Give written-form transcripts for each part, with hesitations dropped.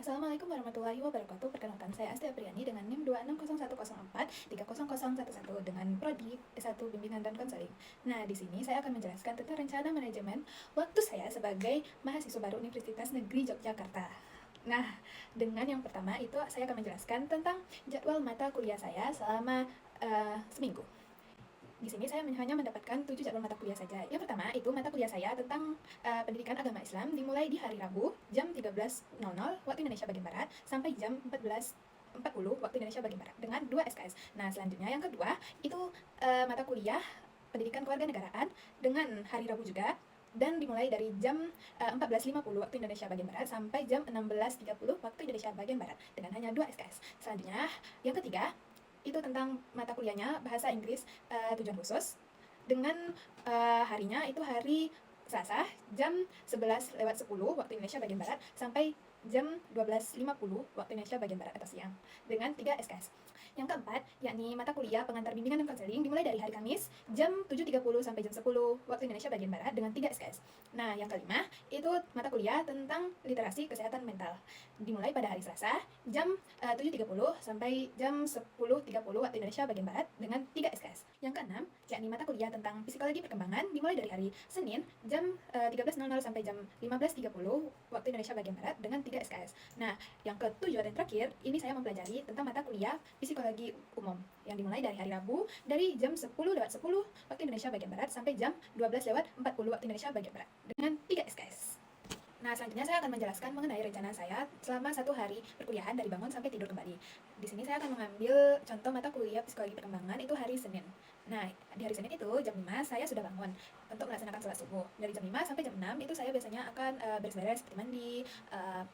Assalamualaikum warahmatullahi wabarakatuh. Perkenalkan, saya Asti Apriani dengan NIM 2601043011 dengan prodi S1 Bimbingan dan Konseling. Nah, di sini saya akan menjelaskan tentang rencana manajemen waktu saya sebagai mahasiswa baru Universitas Negeri Yogyakarta. Nah, dengan yang pertama itu saya akan menjelaskan tentang jadwal mata kuliah saya selama seminggu. Di sini saya hanya mendapatkan 7 jadwal mata kuliah saja. Yang pertama itu mata kuliah saya tentang pendidikan agama Islam dimulai di hari Rabu jam 13.00 waktu Indonesia bagian Barat sampai jam 14.40 waktu Indonesia bagian Barat dengan 2 SKS. Nah, selanjutnya yang kedua itu mata kuliah pendidikan kewarganegaraan dengan hari Rabu juga dan dimulai dari jam 14.50 waktu Indonesia bagian Barat sampai jam 16.30 waktu Indonesia bagian Barat dengan hanya 2 SKS. Selanjutnya, yang ketiga itu tentang mata kuliahnya bahasa Inggris tujuan khusus dengan harinya itu hari Selasa jam 11.10 waktu Indonesia bagian Barat sampai jam 12.50 waktu Indonesia bagian Barat atau siang dengan 3 SKS. Yang keempat, yakni mata kuliah pengantar bimbingan dan konseling dimulai dari hari Kamis jam 7.30 sampai jam 10 waktu Indonesia bagian Barat dengan 3 SKS. Nah, yang kelima, itu mata kuliah tentang literasi kesehatan mental dimulai pada hari Selasa jam 7.30 sampai jam 10.30 waktu Indonesia bagian Barat dengan 3 SKS. Yang keenam, yakni mata kuliah tentang psikologi perkembangan dimulai dari hari Senin jam 13.00 sampai jam 15.30 waktu Indonesia bagian Barat dengan 3 SKS. Nah, yang ketujuh dan terakhir, ini saya mempelajari tentang mata kuliah psikologi umum yang dimulai dari hari Rabu dari jam 10.10 waktu Indonesia bagian Barat sampai jam 12.40 waktu Indonesia bagian Barat dengan 3 SKS. Nah, selanjutnya saya akan menjelaskan mengenai rencana saya selama 1 hari perkuliahan dari bangun sampai tidur kembali. Di sini saya akan mengambil contoh mata kuliah psikologi perkembangan itu hari Senin. Nah, di hari Senin itu jam 5 saya sudah bangun untuk melaksanakan sholat subuh. Dari jam 5 sampai jam 6 itu saya biasanya akan beres-beres seperti mandi,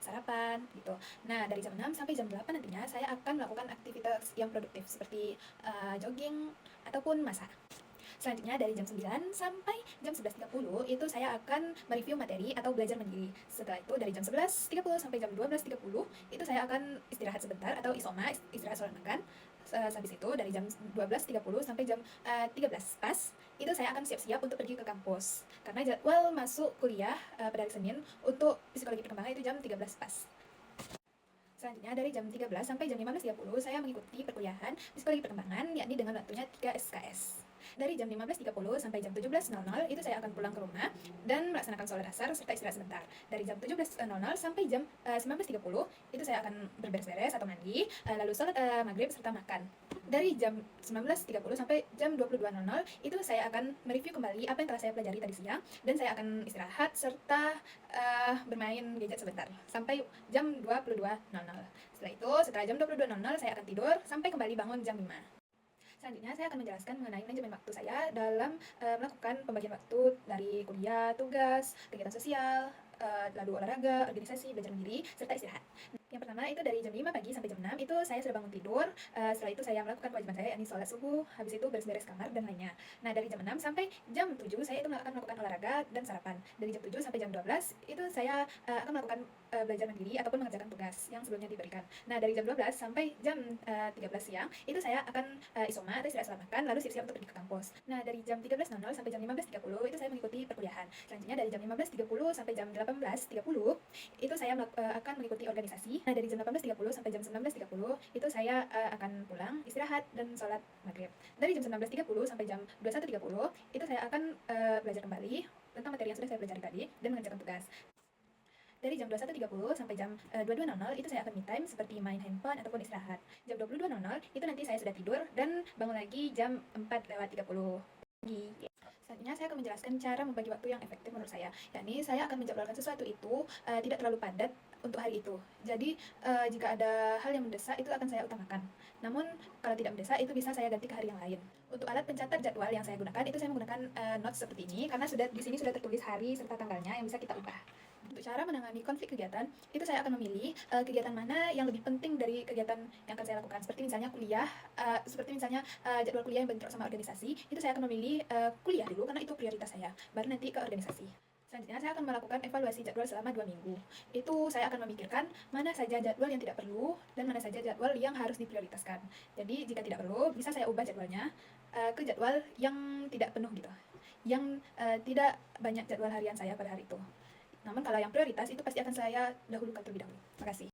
sarapan gitu. Nah, dari jam 6 sampai jam 8 nantinya saya akan melakukan aktivitas yang produktif seperti jogging ataupun masak. Selanjutnya dari jam 9 sampai jam 11.30 itu saya akan mereview materi atau belajar mandiri. Setelah itu dari jam 11.30 sampai jam 12.30 itu saya akan istirahat sebentar atau isoma, istirahat sholat makan. Habis itu dari jam 12.30 sampai jam 13 pas itu saya akan siap-siap untuk pergi ke kampus. Karena jadwal masuk kuliah pada hari Senin untuk psikologi perkembangan itu jam 13 pas. Selanjutnya dari jam 13 sampai jam 15.30 saya mengikuti perkuliahan psikologi perkembangan yakni dengan waktunya 3 SKS. Dari jam 15.30 sampai jam 17.00 itu saya akan pulang ke rumah dan melaksanakan sholat asar serta istirahat sebentar. Dari jam 17.00 sampai jam 19.30 itu saya akan berberes-beres atau mandi, lalu sholat maghrib serta makan. Dari jam 19.30 sampai jam 22.00 itu saya akan mereview kembali apa yang telah saya pelajari tadi siang dan saya akan istirahat serta bermain gadget sebentar sampai jam 22.00. Setelah jam 22.00 saya akan tidur sampai kembali bangun jam 5. Selanjutnya saya akan menjelaskan mengenai manajemen waktu saya dalam melakukan pembagian waktu dari kuliah, tugas, kegiatan sosial, lalu olahraga, organisasi, belajar mandiri, serta istirahat. Yang pertama itu dari jam 5 pagi sampai jam 6 itu saya sudah bangun tidur. Setelah itu saya melakukan kewajiban saya yakni sholat subuh, habis itu beres-beres kamar dan lainnya. Nah, dari jam 6 sampai jam 7 saya itu akan melakukan olahraga dan sarapan. Dari jam 7 sampai jam 12 itu saya akan melakukan belajar mandiri ataupun mengerjakan tugas yang sebelumnya diberikan. Nah, dari jam 12 sampai jam 13 siang itu saya akan isoma atau istirahat setelah makan lalu siap-siap untuk pergi ke kampus. Nah, dari jam 13.00 sampai jam 15.30 itu saya mengikuti perkuliahan. Selanjutnya dari jam 15.30 sampai jam 18.30 itu saya akan mengikuti organisasi. Nah, dari jam 18.30 sampai jam 19.30 itu saya akan pulang, istirahat dan sholat maghrib. Dari jam 19.30 sampai jam 21.30 itu saya akan belajar kembali tentang materi yang sudah saya pelajari tadi dan mengerjakan tugas. Dari jam 21.30 sampai jam 22.00 itu saya akan me time seperti main handphone ataupun istirahat. Jam 22.00 itu nanti saya sudah tidur dan bangun lagi jam 4.30 pagi. Selanjutnya saya akan menjelaskan cara membagi waktu yang efektif menurut saya. Yakni saya akan menjadwalkan sesuatu itu tidak terlalu padat untuk hari itu. Jadi jika ada hal yang mendesak itu akan saya utamakan. Namun kalau tidak mendesak itu bisa saya ganti ke hari yang lain. Untuk alat pencatat jadwal yang saya gunakan itu saya menggunakan notes seperti ini karena di sini sudah tertulis hari serta tanggalnya yang bisa kita ubah. Untuk cara menangani konflik kegiatan, itu saya akan memilih kegiatan mana yang lebih penting dari kegiatan yang akan saya lakukan. Seperti misalnya kuliah, jadwal kuliah yang bentrok sama organisasi, itu saya akan memilih kuliah dulu karena itu prioritas saya, baru nanti ke organisasi. Selanjutnya saya akan melakukan evaluasi jadwal selama 2 minggu. Itu saya akan memikirkan mana saja jadwal yang tidak perlu dan mana saja jadwal yang harus diprioritaskan. Jadi jika tidak perlu, bisa saya ubah jadwalnya ke jadwal yang tidak penuh gitu. Yang tidak banyak jadwal harian saya pada hari itu. Namun kalau yang prioritas itu pasti akan saya dahulukan terlebih dahulu. Terima kasih.